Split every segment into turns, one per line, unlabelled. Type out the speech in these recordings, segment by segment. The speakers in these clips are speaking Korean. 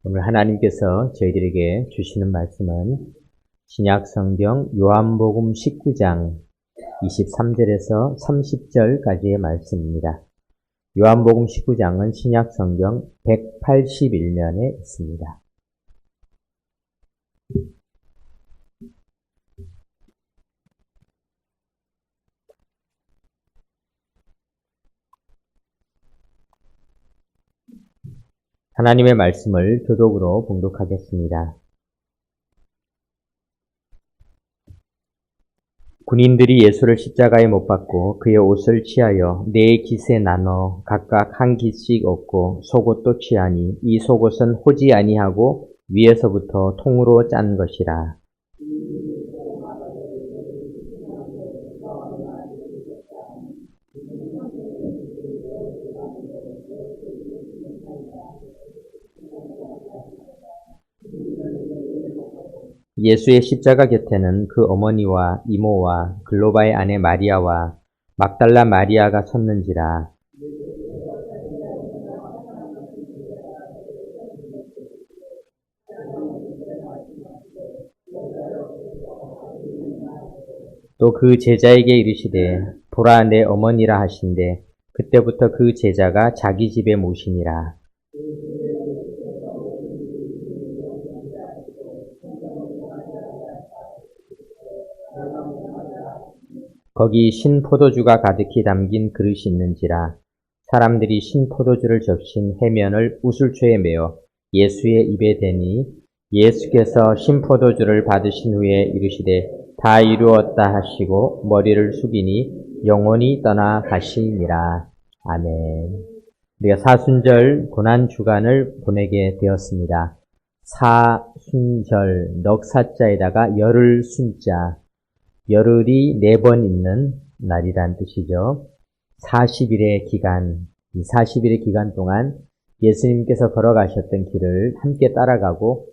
오늘 하나님께서 저희들에게 주시는 말씀은 신약성경 요한복음 19장 23절에서 30절까지의 말씀입니다. 요한복음 19장은 신약성경 181면에 있습니다. 하나님의 말씀을 교독으로 봉독하겠습니다. 군인들이 예수를 십자가에 못 박고 그의 옷을 취하여 네 깃에 나눠 각각 한 깃씩 얻고 속옷도 취하니 이 속옷은 호지 아니하고 위에서부터 통으로 짠 것이라. 예수의 십자가 곁에는 그 어머니와 이모와 글로바의 아내 마리아와 막달라 마리아가 섰는지라. 또 그 제자에게 이르시되 보라 내 어머니라 하신대 그때부터 그 제자가 자기 집에 모시니라. 거기 신포도주가 가득히 담긴 그릇이 있는지라. 사람들이 신포도주를 적신 해면을 우슬초에 메어 예수의 입에 대니 예수께서 신포도주를 받으신 후에 이르시되 다 이루었다 하시고 머리를 숙이니 영혼이 떠나 가시니라. 아멘. 우리가 사순절 고난주간을 보내게 되었습니다. 사순절 넉사자에다가 열을 순자, 열흘이 4번 있는 날이란 뜻이죠. 40일의 기간, 이 40일의 기간 동안 예수님께서 걸어가셨던 길을 함께 따라가고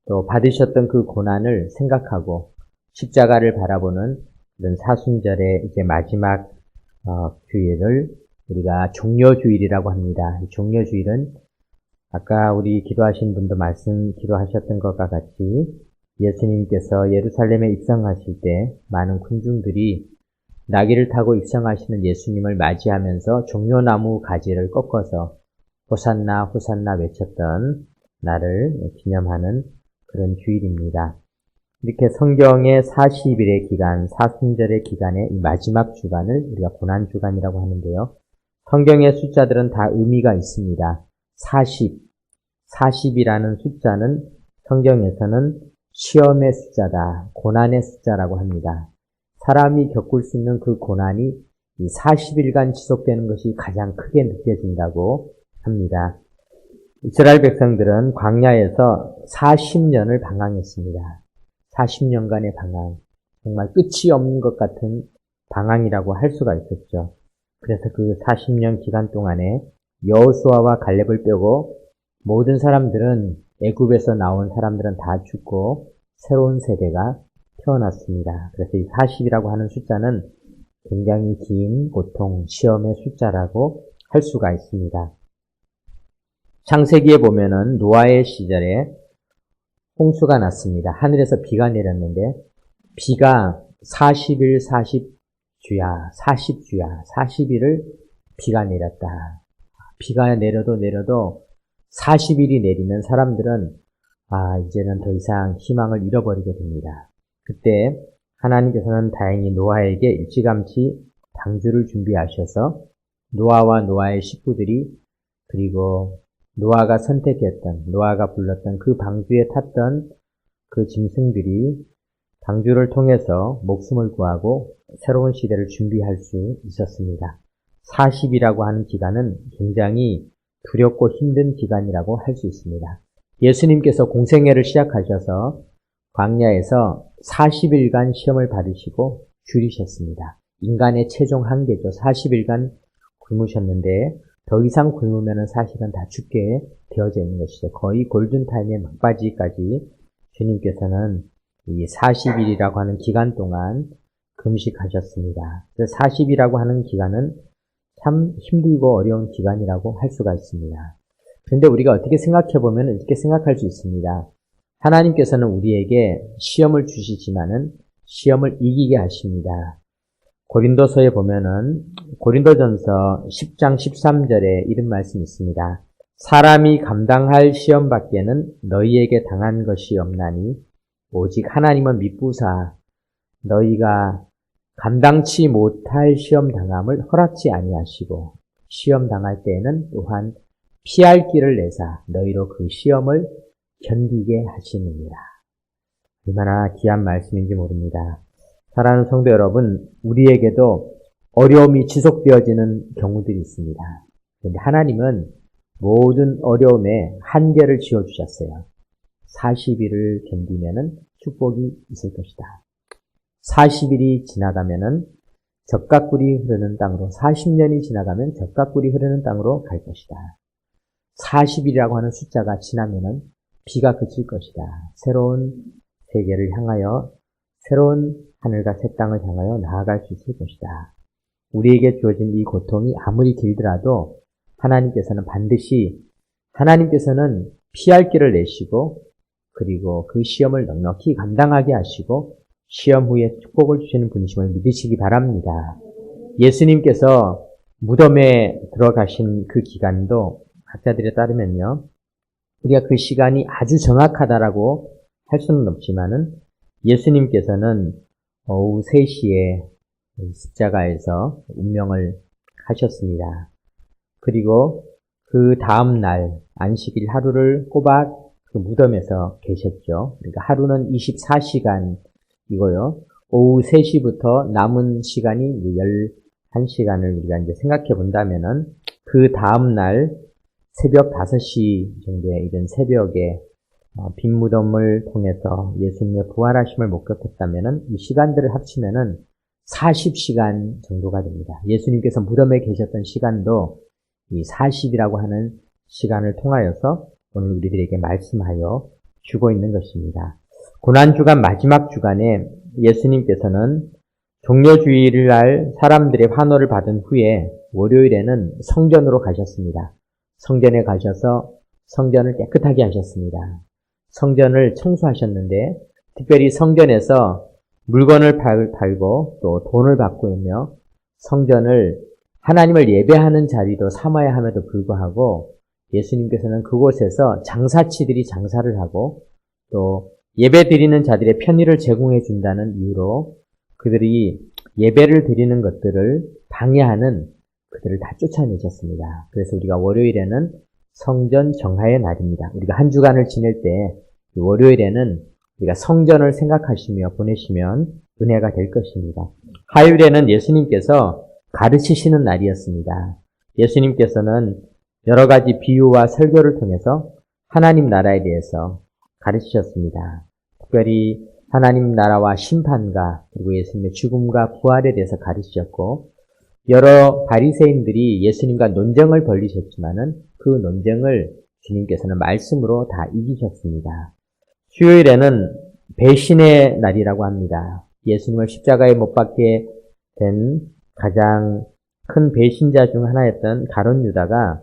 또 받으셨던 그 고난을 생각하고 십자가를 바라보는 이런 사순절의 이제 마지막 주일을 우리가 종려주일이라고 합니다. 종려주일은 아까 우리 기도하신 분도 기도하셨던 것과 같이 예수님께서 예루살렘에 입성하실 때 많은 군중들이 나귀를 타고 입성하시는 예수님을 맞이하면서 종려나무 가지를 꺾어서 호산나 호산나 외쳤던 날을 기념하는 그런 주일입니다. 이렇게 성경의 40일의 기간, 사순절의 기간의 이 마지막 주간을 우리가 고난주간이라고 하는데요. 성경의 숫자들은 다 의미가 있습니다. 40이라는 숫자는 성경에서는 시험의 숫자다, 고난의 숫자라고 합니다. 사람이 겪을 수 있는 그 고난이 이 40일간 지속되는 것이 가장 크게 느껴진다고 합니다. 이스라엘 백성들은 광야에서 40년을 방황했습니다. 40년간의 방황, 정말 끝이 없는 것 같은 방황이라고 할 수가 있었죠. 그래서 그 40년 기간 동안에 여호수아와 갈렙을 빼고 모든 사람들은 애굽에서 나온 사람들은 다 죽고 새로운 세대가 태어났습니다. 그래서 이 40이라고 하는 숫자는 굉장히 긴 고통, 시험의 숫자라고 할 수가 있습니다. 창세기에 보면은 노아의 시절에 홍수가 났습니다. 하늘에서 비가 내렸는데 비가 40일, 40주야, 40일을 비가 내렸다. 비가 내려도 40일이 내리면 사람들은 이제는 더 이상 희망을 잃어버리게 됩니다. 그때 하나님께서는 다행히 노아에게 일찌감치 방주를 준비하셔서 노아와 노아의 식구들이 그리고 노아가 불렀던 그 방주에 탔던 그 짐승들이 방주를 통해서 목숨을 구하고 새로운 시대를 준비할 수 있었습니다. 40이라고 하는 기간은 굉장히 두렵고 힘든 기간이라고 할 수 있습니다. 예수님께서 공생애를 시작하셔서 광야에서 40일간 시험을 받으시고 줄이셨습니다. 인간의 최종 한계죠. 40일간 굶으셨는데 더 이상 굶으면 사실은 다 죽게 되어져 있는 것이죠. 거의 골든타임의 막바지까지 주님께서는 이 40일이라고 하는 기간 동안 금식하셨습니다. 40이라고 하는 기간은 참 힘들고 어려운 기간이라고 할 수가 있습니다. 그런데 우리가 어떻게 생각해 보면 이렇게 생각할 수 있습니다. 하나님께서는 우리에게 시험을 주시지만은 시험을 이기게 하십니다. 고린도서에 보면은 고린도전서 10장 13절에 이런 말씀이 있습니다. 사람이 감당할 시험 밖에는 너희에게 당한 것이 없나니 오직 하나님은 미쁘사 너희가 감당치 못할 시험 당함을 허락지 아니하시고 시험 당할 때에는 또한 피할 길을 내사 너희로 그 시험을 견디게 하시느니라. 얼마나 귀한 말씀인지 모릅니다. 사랑하는 성도 여러분, 우리에게도 어려움이 지속되어지는 경우들이 있습니다. 그런데 하나님은 모든 어려움에 한계를 지어주셨어요. 40일을 견디면은 축복이 있을 것이다. 40일이 지나가면은 젖가꿀이 흐르는 땅으로, 40년이 지나가면 젖가꿀이 흐르는 땅으로 갈 것이다. 40일이라고 하는 숫자가 지나면은 비가 그칠 것이다. 새로운 세계를 향하여, 새로운 하늘과 새 땅을 향하여 나아갈 수 있을 것이다. 우리에게 주어진 이 고통이 아무리 길더라도 하나님께서는 반드시, 하나님께서는 피할 길을 내시고 그리고 그 시험을 넉넉히 감당하게 하시고 시험 후에 축복을 주시는 분이심을 믿으시기 바랍니다. 예수님께서 무덤에 들어가신 그 기간도 학자들에 따르면요, 우리가 그 시간이 아주 정확하다라고 할 수는 없지만은 예수님께서는 오후 3시에 십자가에서 운명을 하셨습니다. 그리고 그 다음 날 안식일 하루를 꼬박 그 무덤에서 계셨죠. 그러니까 하루는 24시간이고요. 오후 3시부터 남은 시간이 11시간을 우리가 이제 생각해 본다면은 그 다음 날 새벽 5시 정도에 이른 새벽에 빈 무덤을 통해서 예수님의 부활하심을 목격했다면은 이 시간들을 합치면은 40시간 정도가 됩니다. 예수님께서 무덤에 계셨던 시간도 이 40이라고 하는 시간을 통하여서 오늘 우리들에게 말씀하여 주고 있는 것입니다. 고난주간 마지막 주간에 예수님께서는 종려주일을 날 사람들의 환호를 받은 후에 월요일에는 성전으로 가셨습니다. 성전에 가셔서 성전을 깨끗하게 하셨습니다. 성전을 청소하셨는데 특별히 성전에서 물건을 팔고 또 돈을 받고 있며 성전을 하나님을 예배하는 자리도 삼아야 함에도 불구하고 예수님께서는 그곳에서 장사치들이 장사를 하고 또 예배 드리는 자들의 편의를 제공해 준다는 이유로 그들이 예배를 드리는 것들을 방해하는 그들을 다 쫓아내셨습니다. 그래서 우리가 월요일에는 성전 정화의 날입니다. 우리가 한 주간을 지낼 때 월요일에는 우리가 성전을 생각하시며 보내시면 은혜가 될 것입니다. 화요일에는 예수님께서 가르치시는 날이었습니다. 예수님께서는 여러 가지 비유와 설교를 통해서 하나님 나라에 대해서 가르치셨습니다. 특별히 하나님 나라와 심판과 그리고 예수님의 죽음과 부활에 대해서 가르치셨고 여러 바리새인들이 예수님과 논쟁을 벌이셨지만은 그 논쟁을 주님께서는 말씀으로 다 이기셨습니다. 수요일에는 배신의 날이라고 합니다. 예수님을 십자가에 못 박게 된 가장 큰 배신자 중 하나였던 가룟 유다가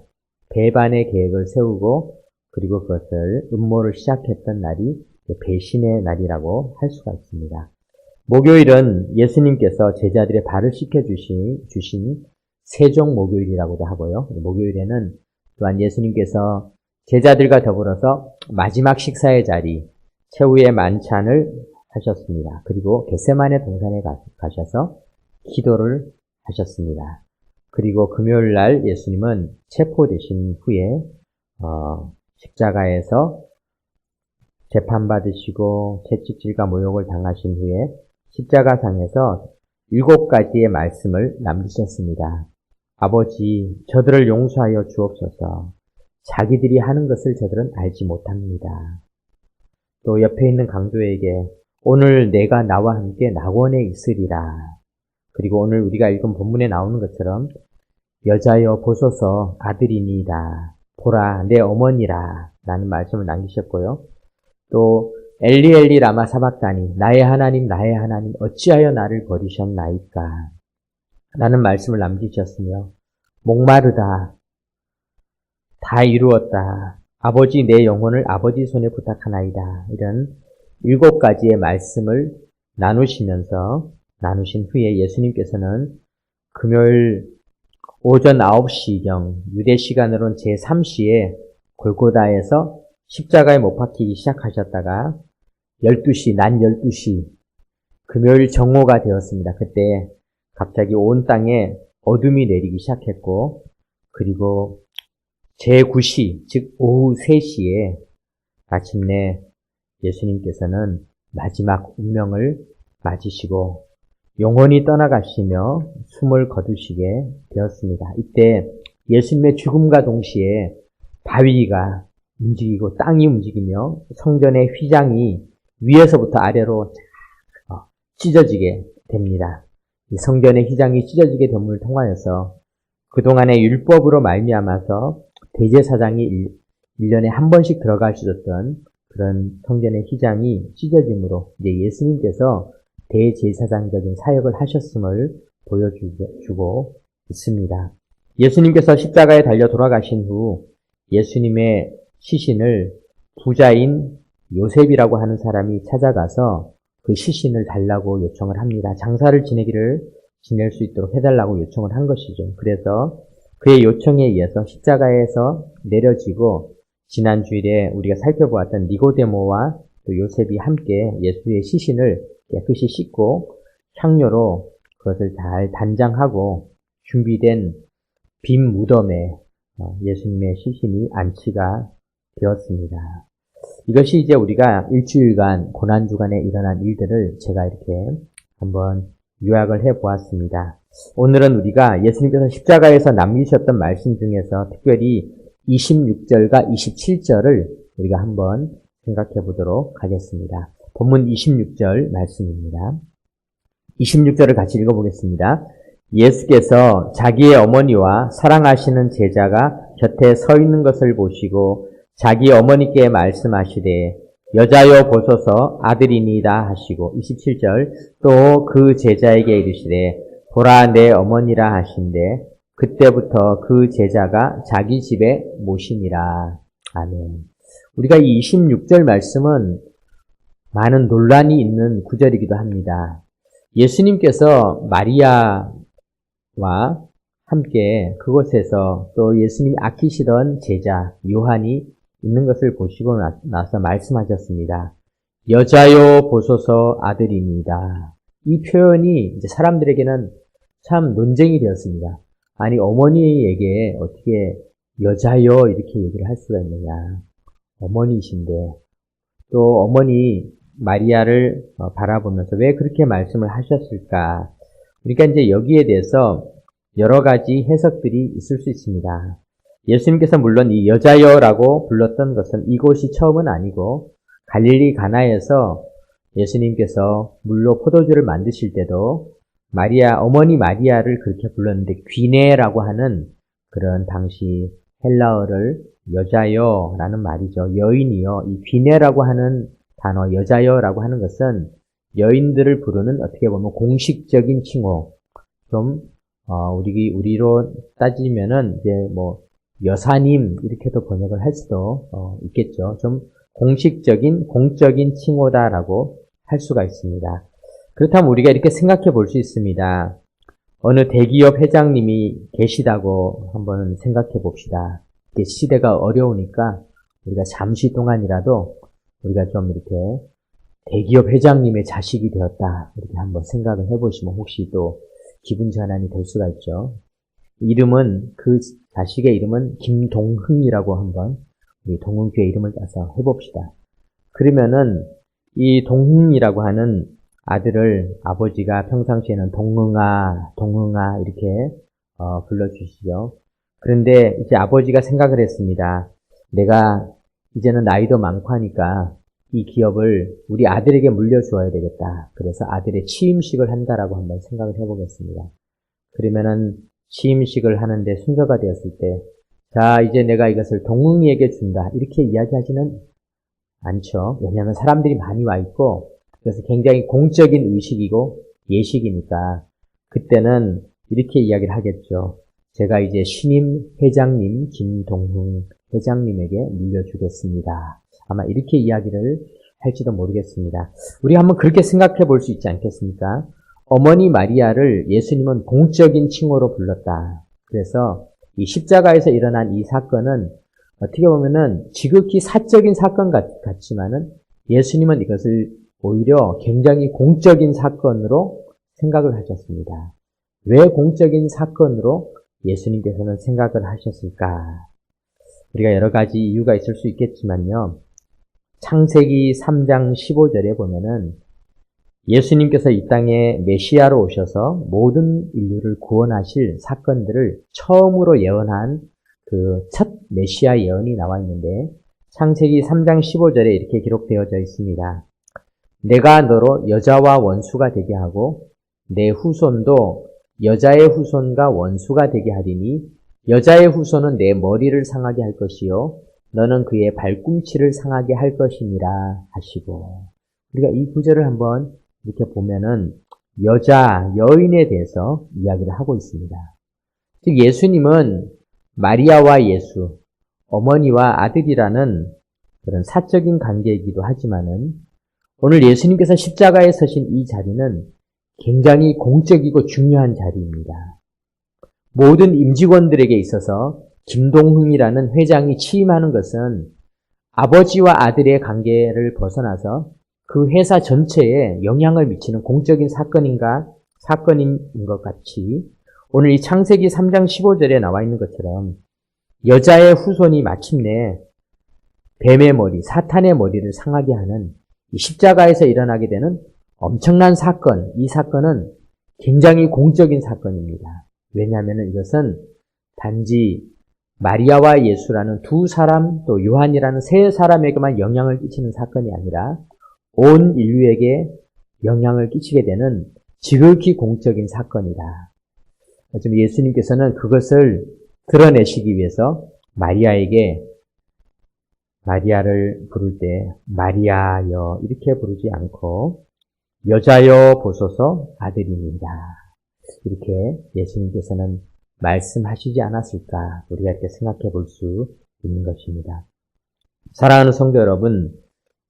배반의 계획을 세우고 그리고 그것을 음모를 시작했던 날이 배신의 날이라고 할 수가 있습니다. 목요일은 예수님께서 제자들의 발을 씻겨주신 세종 목요일이라고도 하고요. 목요일에는 또한 예수님께서 제자들과 더불어서 마지막 식사의 자리, 최후의 만찬을 하셨습니다. 그리고 겟세마네 동산에 가셔서 기도를 하셨습니다. 그리고 금요일 날 예수님은 체포되신 후에 십자가에서 재판받으시고 채찍질과 모욕을 당하신 후에 십자가상에서 7가지의 말씀을 남기셨습니다. 아버지, 저들을 용서하여 주옵소서. 자기들이 하는 것을 저들은 알지 못합니다. 또 옆에 있는 강도에게 오늘 내가 나와 함께 낙원에 있으리라. 그리고 오늘 우리가 읽은 본문에 나오는 것처럼 여자여 보소서 아들이니이다. 보라 내 어머니라 라는 말씀을 남기셨고요. 또 엘리 엘리 라마 사박다니 나의 하나님 어찌하여 나를 버리셨나이까 라는 말씀을 남기셨으며 목마르다 다 이루었다. 아버지 내 영혼을 아버지 손에 부탁하나이다. 이런 7가지의 말씀을 나누신 후에 예수님께서는 금요일 오전 9시경 유대 시간으로는 제3시에 골고다에서 십자가에 못 박히기 시작하셨다가 12시, 낮 12시 금요일 정오가 되었습니다. 그때 갑자기 온 땅에 어둠이 내리기 시작했고, 그리고 제9시, 즉 오후 3시에 마침내 예수님께서는 마지막 운명을 맞으시고 영원히 떠나가시며 숨을 거두시게 되었습니다. 이때 예수님의 죽음과 동시에 바위가 움직이고 땅이 움직이며 성전의 휘장이 위에서부터 아래로 찢어지게 됩니다. 이 성전의 휘장이 찢어지게 됨을 통하여서 그동안의 율법으로 말미암아서 대제사장이 1년에 한 번씩 들어갈 수 있었던 그런 성전의 휘장이 찢어짐으로 이제 예수님께서 대제사장적인 사역을 하셨음을 보여주고 있습니다. 예수님께서 십자가에 달려 돌아가신 후 예수님의 시신을 부자인 요셉이라고 하는 사람이 찾아가서 그 시신을 달라고 요청을 합니다. 장사를 지낼 수 있도록 해달라고 요청을 한 것이죠. 그래서 그의 요청에 의해서 십자가에서 내려지고 지난 주일에 우리가 살펴보았던 니고데모와 또 요셉이 함께 예수의 시신을 깨끗이 씻고 향료로 그것을 잘 단장하고 준비된 빈 무덤에 예수님의 시신이 안치가 되었습니다. 이것이 이제 우리가 일주일간 고난주간에 일어난 일들을 제가 이렇게 한번 요약을 해보았습니다. 오늘은 우리가 예수님께서 십자가에서 남기셨던 말씀 중에서 특별히 26절과 27절을 우리가 한번 생각해 보도록 하겠습니다. 본문 26절 말씀입니다. 26절을 같이 읽어보겠습니다. 예수께서 자기의 어머니와 사랑하시는 제자가 곁에 서 있는 것을 보시고 자기 어머니께 말씀하시되 여자여 보소서 아들이니이다 하시고 27절 또 그 제자에게 이르시되 보라 내 어머니라 하신대 그때부터 그 제자가 자기 집에 모시니라. 아멘. 우리가 이 26절 말씀은 많은 논란이 있는 구절이기도 합니다. 예수님께서 마리아와 함께 그곳에서 또 예수님이 아끼시던 제자 요한이 있는 것을 보시고 나서 말씀하셨습니다. 여자여 보소서 아들입니다. 이 표현이 이제 사람들에게는 참 논쟁이 되었습니다. 아니 어머니에게 어떻게 여자여 이렇게 얘기를 할 수가 있느냐. 어머니이신데 또 어머니 마리아를 바라보면서 왜 그렇게 말씀을 하셨을까. 그러니까 이제 여기에 대해서 여러 가지 해석들이 있을 수 있습니다. 예수님께서 물론 이 여자여라고 불렀던 것은 이곳이 처음은 아니고 갈릴리 가나에서 예수님께서 물로 포도주를 만드실 때도 어머니 마리아를 그렇게 불렀는데 귀네라고 하는 그런 당시 헬라어를 여자여라는 말이죠. 여인이요. 이 귀네라고 하는 단어 여자여라고 하는 것은 여인들을 부르는 어떻게 보면 공식적인 칭호. 좀 우리로 따지면은 이제 뭐 여사님 이렇게도 번역을 할 수도 있겠죠. 좀 공적인 칭호다라고 할 수가 있습니다. 그렇다면 우리가 이렇게 생각해 볼 수 있습니다. 어느 대기업 회장님이 계시다고 한번 생각해 봅시다. 시대가 어려우니까 우리가 잠시 동안이라도 우리가 좀 이렇게 대기업 회장님의 자식이 되었다. 이렇게 한번 생각을 해보시면 혹시 또 기분 전환이 될 수가 있죠. 그 자식의 이름은 김동흥이라고 한번 우리 동흥교회 이름을 따서 해봅시다. 그러면은 이 동흥이라고 하는 아들을 아버지가 평상시에는 동흥아 이렇게 불러주시죠. 그런데 이제 아버지가 생각을 했습니다. 내가 이제는 나이도 많고 하니까 이 기업을 우리 아들에게 물려주어야 되겠다. 그래서 아들의 취임식을 한다라고 한번 생각을 해보겠습니다. 그러면은 취임식을 하는데 순서가 되었을 때, 자, 이제 내가 이것을 동흥이에게 준다. 이렇게 이야기하지는 않죠. 왜냐하면 사람들이 많이 와 있고, 그래서 굉장히 공적인 의식이고 예식이니까, 그때는 이렇게 이야기를 하겠죠. 제가 이제 신임 회장님 김동흥 회장님에게 물려주겠습니다. 아마 이렇게 이야기를 할지도 모르겠습니다. 우리가 한번 그렇게 생각해 볼 수 있지 않겠습니까? 어머니 마리아를 예수님은 공적인 칭호로 불렀다. 그래서 이 십자가에서 일어난 이 사건은 어떻게 보면은 지극히 사적인 사건 같지만은 예수님은 이것을 오히려 굉장히 공적인 사건으로 생각을 하셨습니다. 왜 공적인 사건으로 예수님께서는 생각을 하셨을까? 우리가 여러 가지 이유가 있을 수 있겠지만요. 창세기 3장 15절에 보면은 예수님께서 이 땅에 메시아로 오셔서 모든 인류를 구원하실 사건들을 처음으로 예언한 그 첫 메시아 예언이 나와 있는데 창세기 3장 15절에 이렇게 기록되어져 있습니다. 내가 너로 여자와 원수가 되게 하고 내 후손도 여자의 후손과 원수가 되게 하리니 여자의 후손은 내 머리를 상하게 할 것이요 너는 그의 발꿈치를 상하게 할 것이니라 하시고 우리가 이 구절을 한번 이렇게 보면은 여인에 대해서 이야기를 하고 있습니다. 즉 예수님은 마리아와 예수, 어머니와 아들이라는 그런 사적인 관계이기도 하지만은 오늘 예수님께서 십자가에 서신 이 자리는 굉장히 공적이고 중요한 자리입니다. 모든 임직원들에게 있어서 김동흥이라는 회장이 취임하는 것은 아버지와 아들의 관계를 벗어나서 그 회사 전체에 영향을 미치는 공적인 사건인 것 같이 오늘 이 창세기 3장 15절에 나와 있는 것처럼 여자의 후손이 마침내 뱀의 머리, 사탄의 머리를 상하게 하는 이 십자가에서 일어나게 되는 엄청난 사건, 이 사건은 굉장히 공적인 사건입니다. 왜냐하면 이것은 단지 마리아와 예수라는 두 사람 또 요한이라는 세 사람에게만 영향을 끼치는 사건이 아니라 온 인류에게 영향을 끼치게 되는 지극히 공적인 사건이다. 지금 예수님께서는 그것을 드러내시기 위해서 마리아를 부를 때 마리아여 이렇게 부르지 않고 여자여 보소서 아들입니다. 이렇게 예수님께서는 말씀하시지 않았을까 우리가 이렇게 생각해 볼 수 있는 것입니다. 사랑하는 성도 여러분,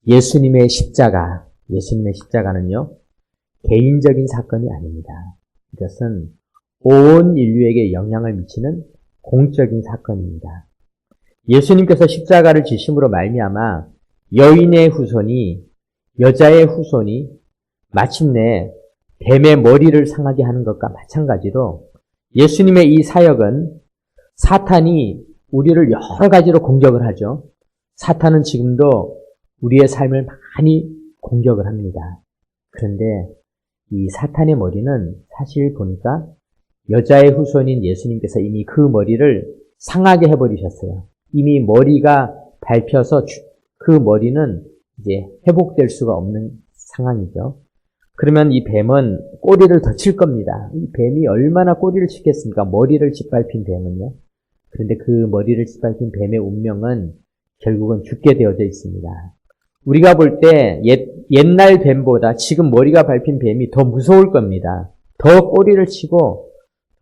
예수님의 십자가는요 개인적인 사건이 아닙니다. 이것은 온 인류에게 영향을 미치는 공적인 사건입니다. 예수님께서 십자가를 지심으로 말미암아 여자의 후손이 마침내 뱀의 머리를 상하게 하는 것과 마찬가지로 예수님의 이 사역은 사탄이 우리를 여러 가지로 공격을 하죠. 사탄은 지금도 우리의 삶을 많이 공격을 합니다. 그런데 이 사탄의 머리는 사실 보니까 여자의 후손인 예수님께서 이미 그 머리를 상하게 해버리셨어요. 이미 머리가 밟혀서 그 머리는 이제 회복될 수가 없는 상황이죠. 그러면 이 뱀은 꼬리를 더 칠 겁니다. 이 뱀이 얼마나 꼬리를 치겠습니까? 머리를 짓밟힌 뱀은요. 그런데 그 머리를 짓밟힌 뱀의 운명은 결국은 죽게 되어져 있습니다. 우리가 볼 때 옛날 뱀보다 지금 머리가 밟힌 뱀이 더 무서울 겁니다. 더 꼬리를 치고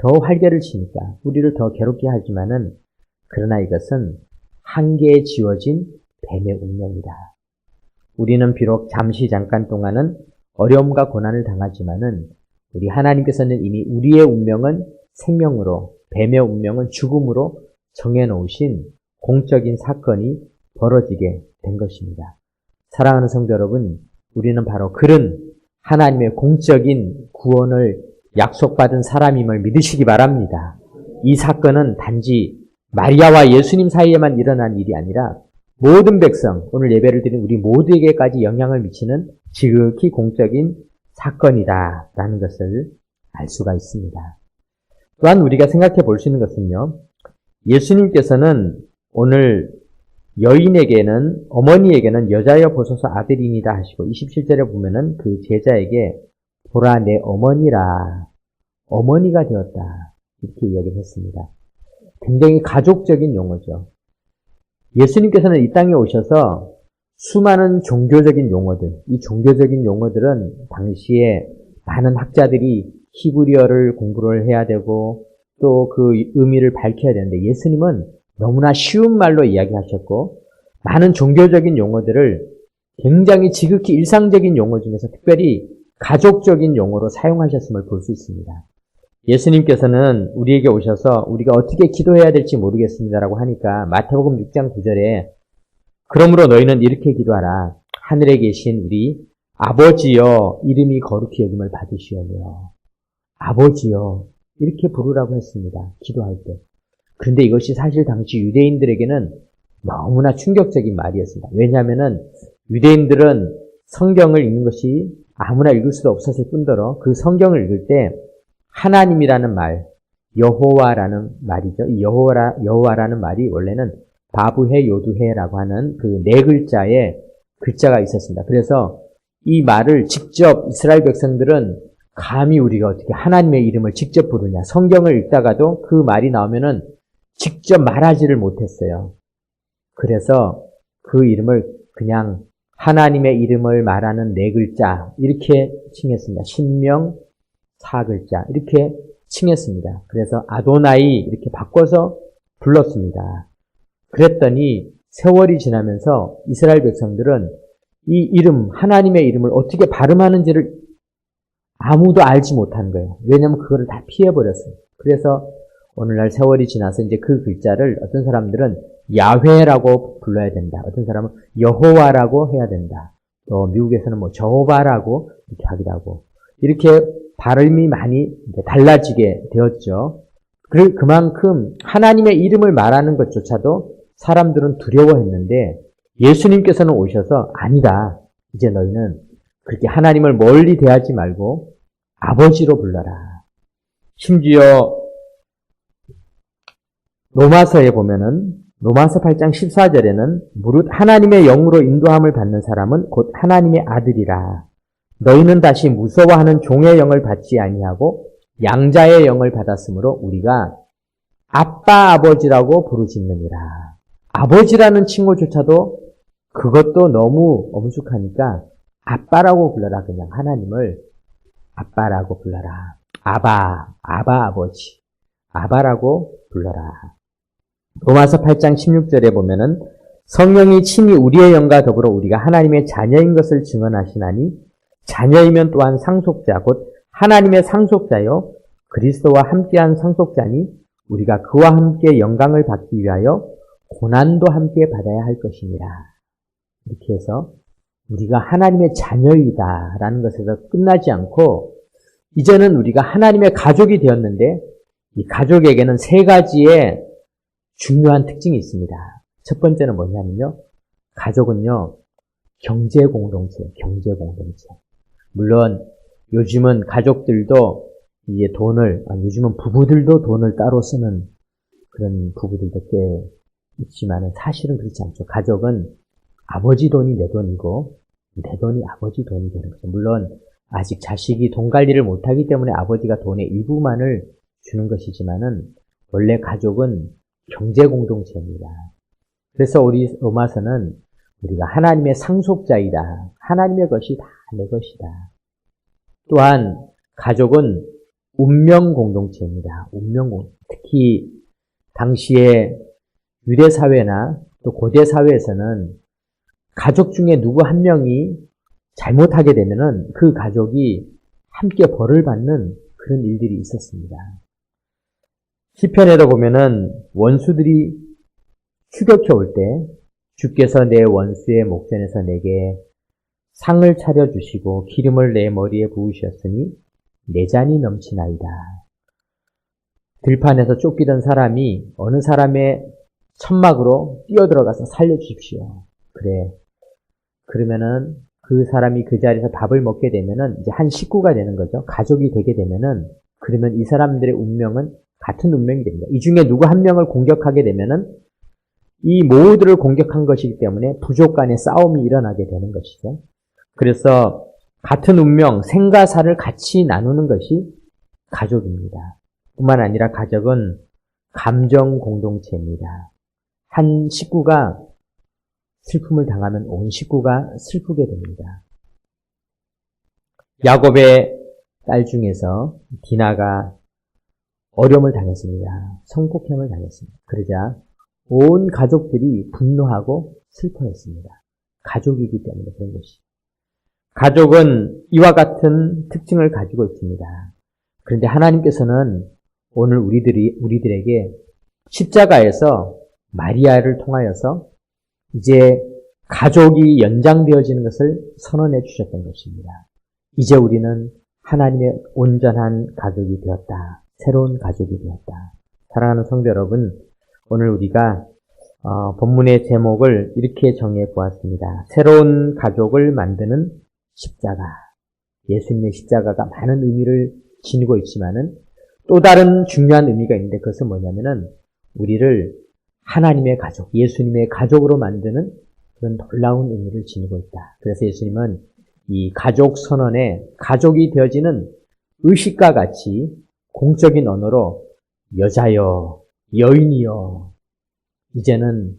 더 활개를 치니까 우리를 더 괴롭게 하지만은 그러나 이것은 한계에 지워진 뱀의 운명이다. 우리는 비록 잠깐 동안은 어려움과 고난을 당하지만은 우리 하나님께서는 이미 우리의 운명은 생명으로, 뱀의 운명은 죽음으로 정해놓으신 공적인 사건이 벌어지게 된 것입니다. 사랑하는 성도 여러분, 우리는 바로 그런 하나님의 공적인 구원을 약속받은 사람임을 믿으시기 바랍니다. 이 사건은 단지 마리아와 예수님 사이에만 일어난 일이 아니라 모든 백성, 오늘 예배를 드린 우리 모두에게까지 영향을 미치는 지극히 공적인 사건이다라는 것을 알 수가 있습니다. 또한 우리가 생각해 볼 수 있는 것은요, 예수님께서는 오늘 어머니에게는 여자여 보소서 아들이니다 하시고 27절에 보면은 그 제자에게 보라 내 어머니라, 어머니가 되었다 이렇게 이야기를 했습니다. 굉장히 가족적인 용어죠. 예수님께서는 이 땅에 오셔서 수많은 종교적인 용어들, 이 종교적인 용어들은 당시에 많은 학자들이 히브리어를 공부를 해야 되고 또 그 의미를 밝혀야 되는데 예수님은 너무나 쉬운 말로 이야기하셨고 많은 종교적인 용어들을 굉장히 지극히 일상적인 용어 중에서 특별히 가족적인 용어로 사용하셨음을 볼 수 있습니다. 예수님께서는 우리에게 오셔서 우리가 어떻게 기도해야 될지 모르겠습니다라고 하니까 마태복음 6장 9절에 그러므로 너희는 이렇게 기도하라. 하늘에 계신 우리 아버지여 이름이 거룩히 여김을 받으시오며 아버지여 이렇게 부르라고 했습니다. 기도할 때. 그런데 이것이 사실 당시 유대인들에게는 너무나 충격적인 말이었습니다. 왜냐하면 유대인들은 성경을 읽는 것이 아무나 읽을 수도 없었을 뿐더러 그 성경을 읽을 때 하나님이라는 말, 여호와라는 말이죠. 이 여호와라는 말이 원래는 바브해 요두해라고 하는 그 네 글자의 글자가 있었습니다. 그래서 이 말을 직접 이스라엘 백성들은 감히 우리가 어떻게 하나님의 이름을 직접 부르냐. 성경을 읽다가도 그 말이 나오면은 직접 말하지를 못했어요. 그래서 그 이름을 그냥 하나님의 이름을 말하는 네 글자 이렇게 칭했습니다. 신명 4글자 이렇게 칭했습니다. 그래서 아도나이 이렇게 바꿔서 불렀습니다. 그랬더니 세월이 지나면서 이스라엘 백성들은 이 이름, 하나님의 이름을 어떻게 발음하는지를 아무도 알지 못한 거예요. 왜냐하면 그거를 다 피해버렸어요. 그래서 오늘날 세월이 지나서 이제 그 글자를 어떤 사람들은 야훼라고 불러야 된다. 어떤 사람은 여호와라고 해야 된다. 또 미국에서는 뭐 저호바라고 이렇게 하기도 하고 이렇게 발음이 많이 달라지게 되었죠. 그만큼 하나님의 이름을 말하는 것조차도 사람들은 두려워했는데 예수님께서는 오셔서 아니다. 이제 너희는 그렇게 하나님을 멀리 대하지 말고 아버지로 불러라. 심지어 로마서에 보면은 로마서 8장 14절에는 무릇 하나님의 영으로 인도함을 받는 사람은 곧 하나님의 아들이라. 너희는 다시 무서워하는 종의 영을 받지 아니하고 양자의 영을 받았으므로 우리가 아빠 아버지라고 부르짖느니라. 아버지라는 칭호조차도 그것도 너무 엄숙하니까 아빠라고 불러라. 그냥 하나님을 아빠라고 불러라. 아바 아버지. 아바라고 불러라. 로마서 8장 16절에 보면은 성령이 친히 우리의 영과 더불어 우리가 하나님의 자녀인 것을 증언하시나니 자녀이면 또한 상속자 곧 하나님의 상속자요 그리스도와 함께한 상속자니 우리가 그와 함께 영광을 받기 위하여 고난도 함께 받아야 할 것입니다. 이렇게 해서 우리가 하나님의 자녀이다라는 것에서 끝나지 않고 이제는 우리가 하나님의 가족이 되었는데 이 가족에게는 세 가지의 중요한 특징이 있습니다. 첫 번째는 뭐냐면요. 가족은요. 경제 공동체. 물론 요즘은 가족들도 이제 요즘은 부부들도 돈을 따로 쓰는 그런 부부들도 꽤 있지만은 사실은 그렇지 않죠. 가족은 아버지 돈이 내 돈이고 내 돈이 아버지 돈이 되는 거죠. 물론 아직 자식이 돈 관리를 못하기 때문에 아버지가 돈의 일부만을 주는 것이지만은 원래 가족은 경제 공동체입니다. 그래서 우리 로마서는 우리가 하나님의 상속자이다. 하나님의 것이 다 내 것이다. 또한 가족은 운명 공동체입니다. 특히 당시에 유대 사회나 또 고대 사회에서는 가족 중에 누구 한 명이 잘못하게 되면은 그 가족이 함께 벌을 받는 그런 일들이 있었습니다. 시편에도 보면은 원수들이 추격해 올 때 주께서 내 원수의 목전에서 내게 상을 차려주시고 기름을 내 머리에 부으셨으니 내 잔이 넘치나이다. 들판에서 쫓기던 사람이 어느 사람의 천막으로 뛰어들어가서 살려주십시오. 그래. 그러면은 그 사람이 그 자리에서 밥을 먹게 되면은 이제 한 식구가 되는 거죠. 가족이 되게 되면은 그러면 이 사람들의 운명은 같은 운명이 됩니다. 이 중에 누구 한 명을 공격하게 되면은 이 모두를 공격한 것이기 때문에 부족 간의 싸움이 일어나게 되는 것이죠. 그래서 같은 운명, 생과 사를 같이 나누는 것이 가족입니다. 뿐만 아니라 가족은 감정 공동체입니다. 한 식구가 슬픔을 당하면 온 식구가 슬프게 됩니다. 야곱의 딸 중에서 디나가 어려움을 당했습니다. 성폭행을 당했습니다. 그러자 온 가족들이 분노하고 슬퍼했습니다. 가족이기 때문에 그런 것이. 가족은 이와 같은 특징을 가지고 있습니다. 그런데 하나님께서는 오늘 우리들에게 십자가에서 마리아를 통하여서 이제 가족이 연장되어지는 것을 선언해 주셨던 것입니다. 이제 우리는 하나님의 온전한 가족이 되었다. 새로운 가족이 되었다. 사랑하는 성도 여러분, 오늘 우리가 본문의 제목을 이렇게 정해 보았습니다. 새로운 가족을 만드는 십자가. 예수님의 십자가가 많은 의미를 지니고 있지만은 또 다른 중요한 의미가 있는데 그것은 뭐냐면은 우리를 하나님의 가족, 예수님의 가족으로 만드는 그런 놀라운 의미를 지니고 있다. 그래서 예수님은 이 가족 선언에 가족이 되어지는 의식과 같이 공적인 언어로 여자여, 여인이여, 이제는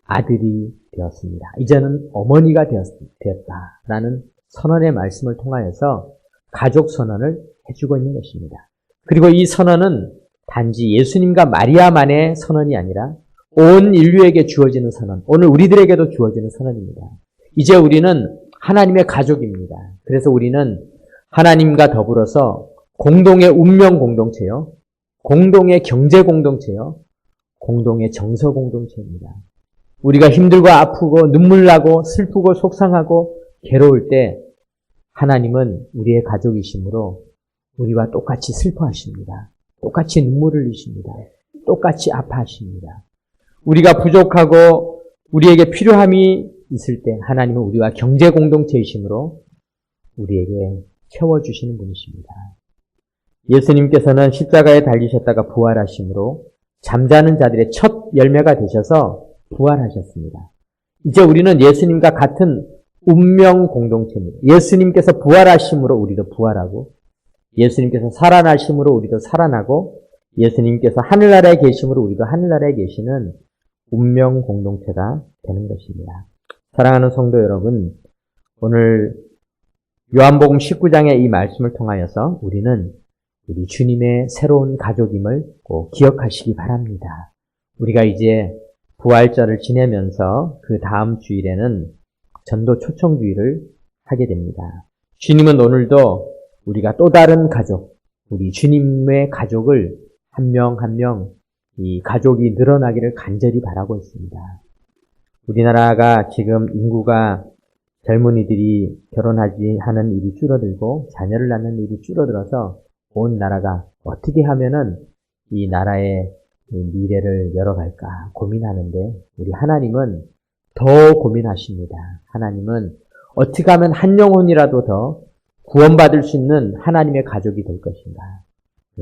아들이 되었습니다. 이제는 어머니가 되었다라는 선언의 말씀을 통하여서 가족 선언을 해주고 있는 것입니다. 그리고 이 선언은 단지 예수님과 마리아만의 선언이 아니라 온 인류에게 주어지는 선언, 오늘 우리들에게도 주어지는 선언입니다. 이제 우리는 하나님의 가족입니다. 그래서 우리는 하나님과 더불어서 공동의 운명 공동체요, 공동의 경제 공동체요, 공동의 정서 공동체입니다. 우리가 힘들고 아프고 눈물 나고 슬프고 속상하고 괴로울 때 하나님은 우리의 가족이시므로 우리와 똑같이 슬퍼하십니다. 똑같이 눈물을 흘리십니다. 똑같이 아파하십니다. 우리가 부족하고 우리에게 필요함이 있을 때 하나님은 우리와 경제 공동체이시므로 우리에게 채워주시는 분이십니다. 예수님께서는 십자가에 달리셨다가 부활하심으로 잠자는 자들의 첫 열매가 되셔서 부활하셨습니다. 이제 우리는 예수님과 같은 운명 공동체입니다. 예수님께서 부활하심으로 우리도 부활하고, 예수님께서 살아나심으로 우리도 살아나고, 예수님께서 하늘나라에 계심으로 우리도 하늘나라에 계시는 운명 공동체가 되는 것입니다. 사랑하는 성도 여러분, 오늘 요한복음 19장의 이 말씀을 통하여서 우리는 우리 주님의 새로운 가족임을 꼭 기억하시기 바랍니다. 우리가 이제 부활절을 지내면서 그 다음 주일에는 전도 초청주일을 하게 됩니다. 주님은 오늘도 우리가 또 다른 가족, 우리 주님의 가족을 한 명 한 명 이 가족이 늘어나기를 간절히 바라고 있습니다. 우리나라가 지금 인구가 젊은이들이 결혼하지 하는 일이 줄어들고 자녀를 낳는 일이 줄어들어서 온 나라가 어떻게 하면은 이 나라의 미래를 열어갈까 고민하는데 우리 하나님은 더 고민하십니다. 하나님은 어떻게 하면 한 영혼이라도 더 구원받을 수 있는 하나님의 가족이 될 것인가.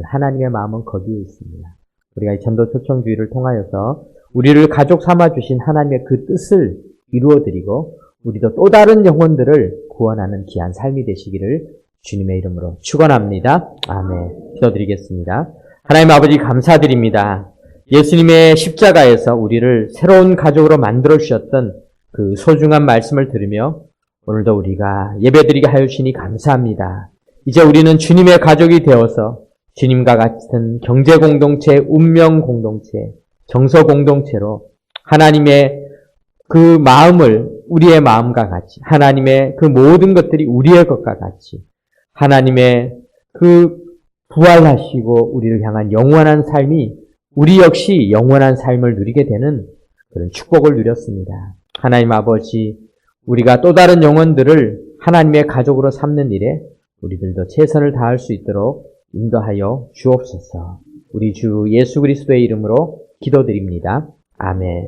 하나님의 마음은 거기에 있습니다. 우리가 이 전도 초청주의를 통하여서 우리를 가족 삼아주신 하나님의 그 뜻을 이루어드리고 우리도 또 다른 영혼들을 구원하는 귀한 삶이 되시기를 주님의 이름으로 축원합니다. 아멘. 기도드리겠습니다. 하나님 아버지 감사드립니다. 예수님의 십자가에서 우리를 새로운 가족으로 만들어 주셨던 그 소중한 말씀을 들으며 오늘도 우리가 예배드리게 하여 주시니 감사합니다. 이제 우리는 주님의 가족이 되어서 주님과 같은 경제 공동체, 운명 공동체, 정서 공동체로 하나님의 그 마음을 우리의 마음과 같이, 하나님의 그 모든 것들이 우리의 것과 같이, 하나님의 그 부활하시고 우리를 향한 영원한 삶이 우리 역시 영원한 삶을 누리게 되는 그런 축복을 누렸습니다. 하나님 아버지, 우리가 또 다른 영혼들을 하나님의 가족으로 삼는 일에 우리들도 최선을 다할 수 있도록 인도하여 주옵소서. 우리 주 예수 그리스도의 이름으로 기도드립니다. 아멘.